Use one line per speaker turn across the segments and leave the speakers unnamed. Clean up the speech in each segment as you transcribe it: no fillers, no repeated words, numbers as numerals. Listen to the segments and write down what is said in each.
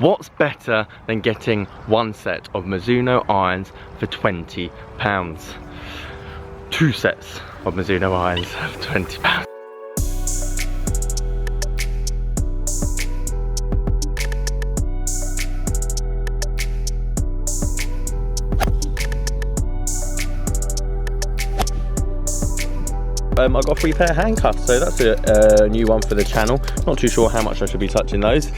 What's better than getting one set of Mizuno irons for £20? 2 sets of Mizuno irons for £20. I got a free pair of handcuffs, so that's a new one for the channel. Not too sure how much I should be touching those.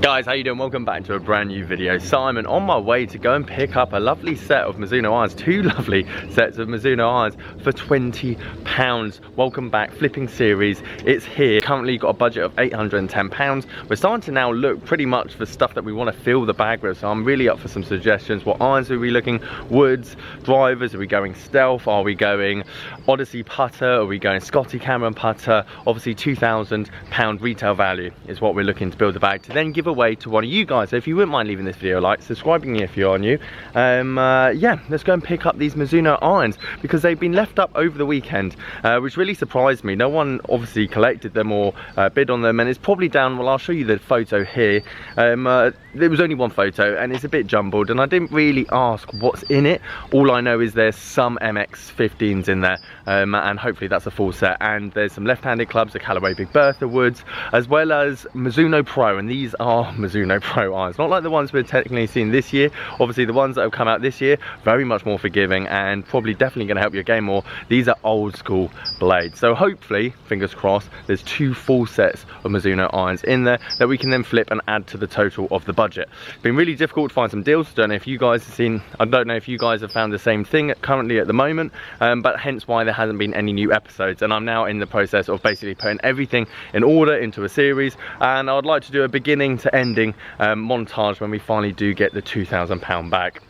Guys, how you doing? Welcome back to a brand new video. Simon on my way to go and pick up a lovely set of Mizuno irons, 2 lovely sets of Mizuno irons for £20. Welcome back, flipping series, it's here. Currently got a budget of £810. We're starting to now look pretty much for stuff that we want to fill the bag with, so I'm really up for some suggestions. What irons are we looking? Woods, drivers, are we going stealth? Are we going Odyssey putter? Are we going Scotty Cameron putter? Obviously £2,000 retail value is what we're looking to build the bag to then give away to one of you guys. So if you wouldn't mind leaving this video a like, subscribing if you are new, yeah, let's go and pick up these Mizuno irons because they've been left up over the weekend, which really surprised me. No one obviously collected them or bid on them, and it's probably down, well, I'll show you the photo here. There was only one photo and it's a bit jumbled, and I didn't really ask what's in it. All I know is there's some MX-15s in there, and hopefully that's a full set, and there's some left-handed clubs, the Callaway Big Bertha woods, as well as Mizuno Pro, and these are Mizuno Pro irons, not like the ones we're technically seeing this year. Obviously the ones that have come out this year, very much more forgiving and probably definitely going to help your game more. These are old school blades, so hopefully, fingers crossed, there's 2 full sets of Mizuno irons in there that we can then flip and add to the total of the budget. It's been really difficult to find some deals. Don't know if you guys have seen, I don't know if you guys have found the same thing currently at the moment, but hence why there hasn't been any new episodes, and I'm now in the process of basically putting everything in order into a series, and I'd like to do a beginning to ending montage when we finally do get the £2,000 bag.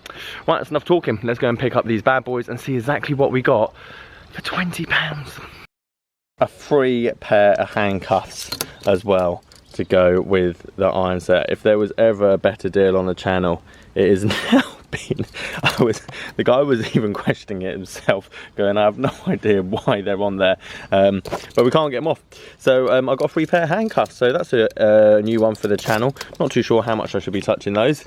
Right, that's enough talking. Let's go and pick up these bad boys and see exactly what we got for £20. A free pair of handcuffs as well to go with the iron set. If there was ever a better deal on the channel, it is now been. The guy was even questioning it himself, going, I have no idea why they're on there, but we can't get them off. So I got a free pair of handcuffs, so that's a new one for the channel. Not too sure how much I should be touching those.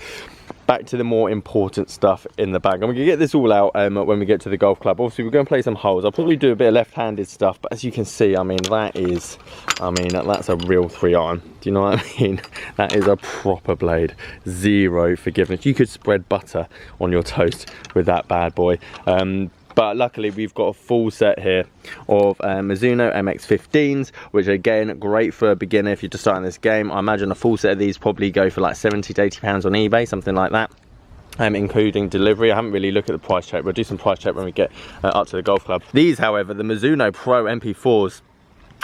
Back to the more important stuff in the bag. I'm going to get this all out when we get to the golf club. Obviously we're going to play some holes. I'll probably do a bit of left-handed stuff, but as you can see, I mean, that's a real 3-iron. Do you know what I mean? That is a proper blade. Zero forgiveness. You could spread butter on your toast with that bad boy. But luckily we've got a full set here of Mizuno MX-15s, which again, great for a beginner if you're just starting this game. I imagine a full set of these probably go for like £70 to £80 on eBay, something like that. Including delivery. I haven't really looked at the price check. We'll do some price check when we get up to the golf club. These, however, the Mizuno Pro MP4s,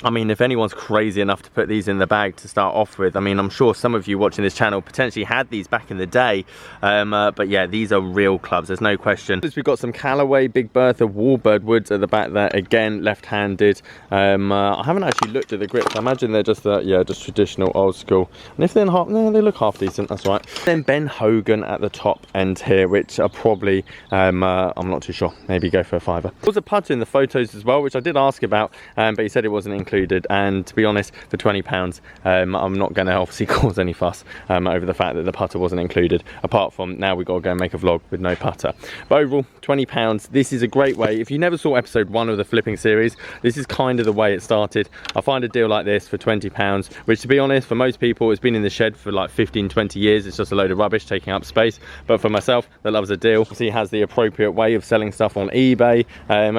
I mean, if anyone's crazy enough to put these in the bag to start off with, I mean, I'm sure some of you watching this channel potentially had these back in the day, but yeah, these are real clubs, there's no question. We've got some Callaway Big Bertha Warbird woods at the back there, again, left-handed. I haven't actually looked at the grips. I imagine they're just, yeah, just traditional old school. And if they're half, no, they look half decent, that's right. Then Ben Hogan at the top end here, which are probably, I'm not too sure, maybe go for a £5. There was a putter in the photos as well, which I did ask about, but he said it wasn't included, and to be honest, for £20 I'm not going to obviously cause any fuss over the fact that the putter wasn't included, apart from now we've got to go and make a vlog with no putter. But overall, £20. This is a great way. If you never saw episode 1 of the flipping series, this is kind of the way it started. I find a deal like this for £20, which to be honest, for most people, it's been in the shed for like 15-20 years. It's just a load of rubbish taking up space, but for myself that loves a deal, obviously has the appropriate way of selling stuff on eBay,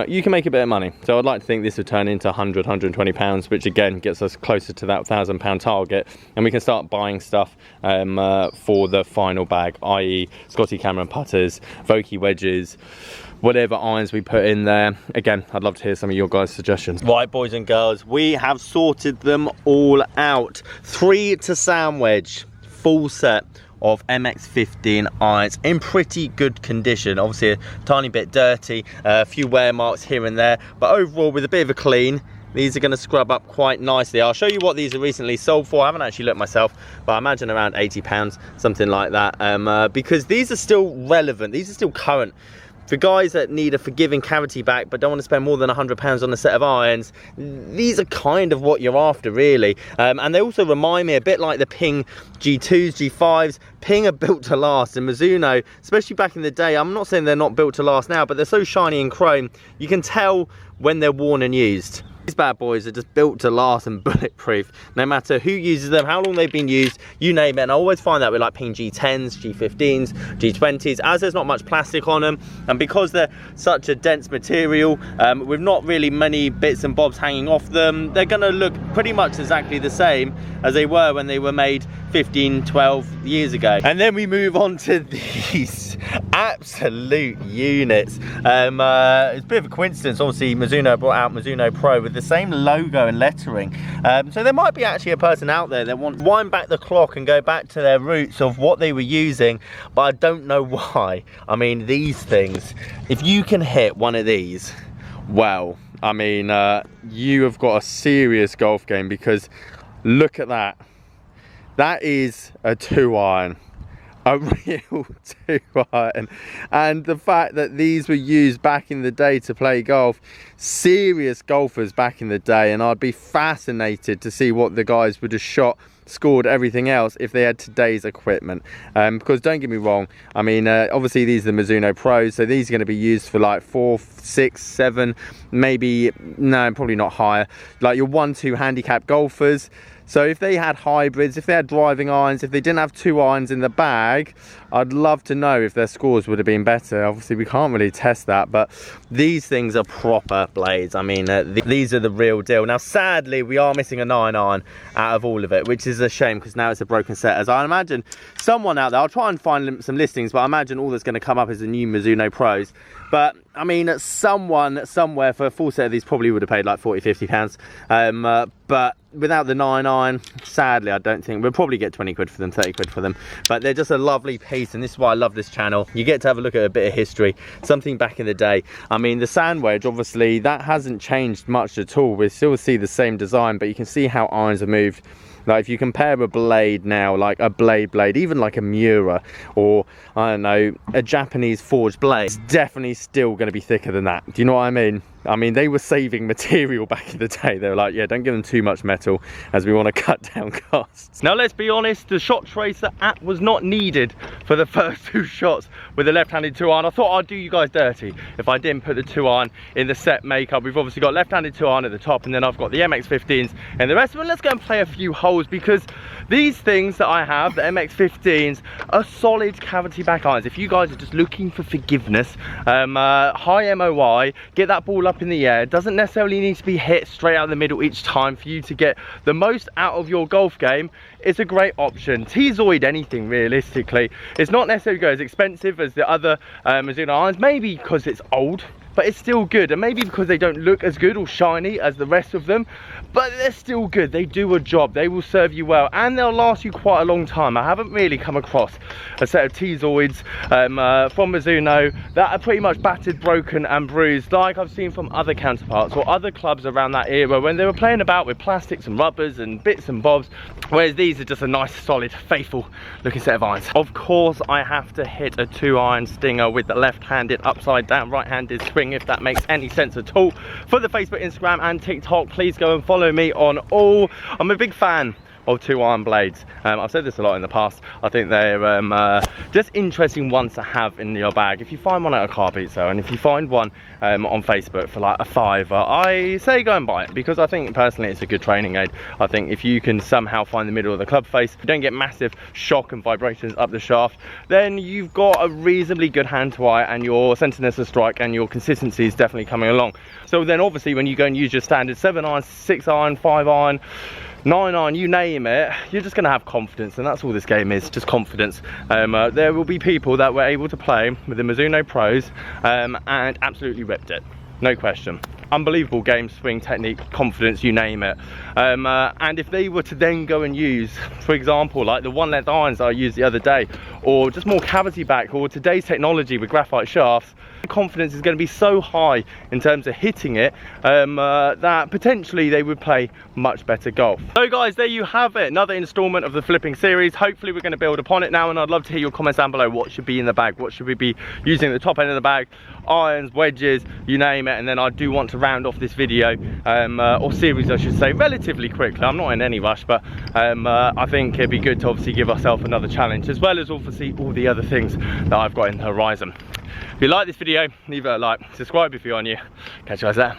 you can make a bit of money. So I'd like to think this would turn into £100-120, which again gets us closer to that £1,000 target, and we can start buying stuff for the final bag, i.e. Scotty Cameron putters, Vokey wedges, whatever irons we put in there. Again, I'd love to hear some of your guys' suggestions. Right, boys and girls, we have sorted them all out. 3 to sand wedge, full set of MX-15 irons in pretty good condition. Obviously a tiny bit dirty, a few wear marks here and there, but overall with a bit of a clean, these are going to scrub up quite nicely. I'll show you what these are recently sold for. I haven't actually looked myself, but I imagine around £80, something like that, because these are still relevant, these are still current. for guys that need a forgiving cavity back but don't want to spend more than £100 on a set of irons, these are kind of what you're after, really. And they also remind me a bit like the Ping G2s, G5s. Ping are built to last, and Mizuno, especially back in the day, I'm not saying they're not built to last now, but they're so shiny and chrome, you can tell when they're worn and used. These bad boys are just built to last and bulletproof, no matter who uses them, how long they've been used, you name it. And I always find that with like Ping G10s, G15s, G20s, as there's not much plastic on them, and because they're such a dense material, with not really many bits and bobs hanging off them, they're gonna look pretty much exactly the same as they were when they were made 15, 12 years ago. And then we move on to these absolute units. It's a bit of a coincidence, obviously Mizuno brought out Mizuno Pro with the same logo and lettering, so there might be actually a person out there that wants to wind back the clock and go back to their roots of what they were using, but I don't know why. I mean, these things, if you can hit one of these, well, I mean, you have got a serious golf game, because look at that. That is a 2-iron. A real 2-iron. And the fact that these were used back in the day to play golf, serious golfers back in the day, and I'd be fascinated to see what the guys would have shot, scored, everything else if they had today's equipment. Because don't get me wrong, I mean, obviously these are the Mizuno Pros, so these are going to be used for like 4, 6, 7, maybe, no, probably not higher, like your 1-2 handicap golfers. So if they had hybrids, if they had driving irons, if they didn't have 2 irons in the bag, I'd love to know if their scores would have been better. Obviously we can't really test that, but these things are proper blades. I mean, these are the real deal. Now sadly we are missing a 9-iron out of all of it, which is a shame, because now it's a broken set. As I imagine someone out there, I'll try and find some listings, but I imagine all that's going to come up is the new Mizuno Pros. But I mean, someone somewhere for a full set of these probably would have paid like 40, 50 pounds. But without the 9-iron, sadly, I don't think we'll probably get 20 quid for them, 30 quid for them. But they're just a lovely piece, and this is why I love this channel. You get to have a look at a bit of history, something back in the day. I mean, the sand wedge, obviously, that hasn't changed much at all. We still see the same design, but you can see how irons have moved. Like if you compare a blade now, like a blade, even like a Miura, or I don't know, a Japanese forged blade, it's definitely still going to be thicker than that. Do you know what I mean? I mean, they were saving material back in the day. They were like, yeah, don't give them too much metal, as we want to cut down costs. Now, let's be honest, the shot tracer app was not needed for the first 2 shots with the left-handed 2-iron. I thought I'd do you guys dirty if I didn't put the 2-iron in the set makeup. We've obviously got left-handed 2-iron at the top, and then I've got the MX-15s and the rest of them. Let's go and play a few holes, because these things that I have, the MX-15s, are solid cavity back irons. If you guys are just looking for forgiveness, high MOI, get that ball up in the air, doesn't necessarily need to be hit straight out the middle each time for you to get the most out of your golf game, it's a great option. T-Zoid anything, realistically. It's not necessarily as expensive as the other Mizuno irons, maybe because it's old, but it's still good, and maybe because they don't look as good or shiny as the rest of them, but they're still good. They do a job, they will serve you well, and they'll last you quite a long time. I haven't really come across a set of T-Zoids from Mizuno that are pretty much battered, broken and bruised like I've seen from other counterparts or other clubs around that era when they were playing about with plastics and rubbers and bits and bobs, whereas these are just a nice, solid, faithful looking set of irons. Of course, I have to hit a 2-iron stinger with the left-handed upside down right-handed swing, if that makes any sense at all. For the Facebook, Instagram and TikTok, please go and follow me on all. I'm a big fan of 2-iron blades. I've said this a lot in the past. I think they're just interesting ones to have in your bag. If you find one at a car boot sale, and if you find one on Facebook for like a £5, I say go and buy it, because I think personally it's a good training aid. I think if you can somehow find the middle of the club face, you don't get massive shock and vibrations up the shaft, then you've got a reasonably good hand to eye, and your centerness of strike and your consistency is definitely coming along. So then obviously when you go and use your standard 7-iron, 6-iron, 5-iron, 9-iron, you name it, you're just going to have confidence, and that's all this game is, just confidence. There will be people that were able to play with the Mizuno Pros and absolutely ripped it, no question. Unbelievable game, swing, technique, confidence, you name it. And if they were to then go and use, for example, like the 1-length irons I used the other day, or just more cavity back, or today's technology with graphite shafts, confidence is going to be so high in terms of hitting it that potentially they would play much better golf. So guys, there you have it, another installment of the flipping series. Hopefully we're going to build upon it now, and I'd love to hear your comments down below. What should be in the bag? What should we be using at the top end of the bag? Irons, wedges, you name it. And then I do want to round off this video or series I should say relatively quickly. I'm not in any rush, but I think it'd be good to obviously give ourselves another challenge, as well as obviously all the other things that I've got in the horizon. If you like this video, leave it a like, subscribe if you're new. Catch you guys there.